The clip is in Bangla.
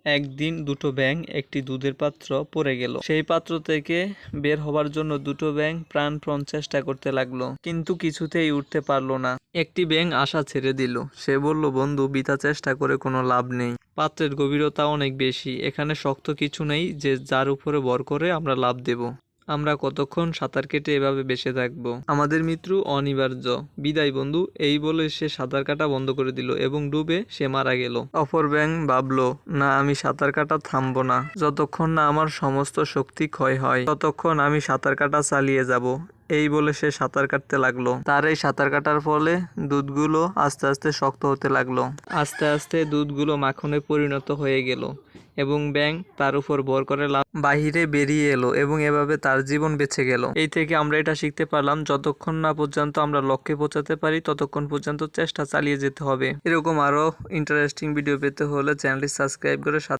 একদিন দুটো ব্যাঙ একটি দুধের পাত্র পড়ে গেল। সেই পাত্র থেকে বের হবার জন্য দুটো ব্যাঙ প্রাণপণ চেষ্টা করতে লাগলো, কিন্তু কিছুতেই উঠতে পারলো না। একটি ব্যাঙ আশা ছেড়ে দিল। সে বলল, বন্ধু, বৃথা চেষ্টা করে কোনো লাভ নেই। পাত্রের গভীরতা অনেক বেশি, এখানে শক্ত কিছু নেই যে যার উপরে ভর করে আমরা লাভ দেব। আমরা কতক্ষণ সাঁতার কেটে এভাবে বেঁচে থাকবো? আমাদের মৃত্যু অনিবার্য। বিদায় বন্ধু। এই বলে সে সাঁতার কাটা বন্ধ করে দিল এবং ডুবে সে মারা গেল। অপর ব্যাঙ ভাবলো, না, আমি সাঁতার কাটা থামবো না। যতক্ষণ না আমার সমস্ত শক্তি ক্ষয় হয় ততক্ষণ আমি সাঁতার কাটা চালিয়ে যাব। এই বলে সে সাঁতার কাটতে লাগলো। তার এই সাঁতার কাটার ফলে দুধগুলো আস্তে আস্তে শক্ত হতে লাগলো। আস্তে আস্তে দুধগুলো মাখনে পরিণত হয়ে গেল এবং ব্যাঙ তার উপর ভর করে বাহিরে বেরিয়ে এলো এবং এভাবে তার জীবন বেঁচে গেল। এই থেকে আমরা এটা শিখতে পারলাম, যতক্ষণ না পর্যন্ত আমরা লক্ষ্যে পৌঁছাতে পারি ততক্ষণ পর্যন্ত চেষ্টা চালিয়ে যেতে হবে। এরকম আরো ইন্টারেস্টিং ভিডিও পেতে হলে চ্যানেলটি সাবস্ক্রাইব করে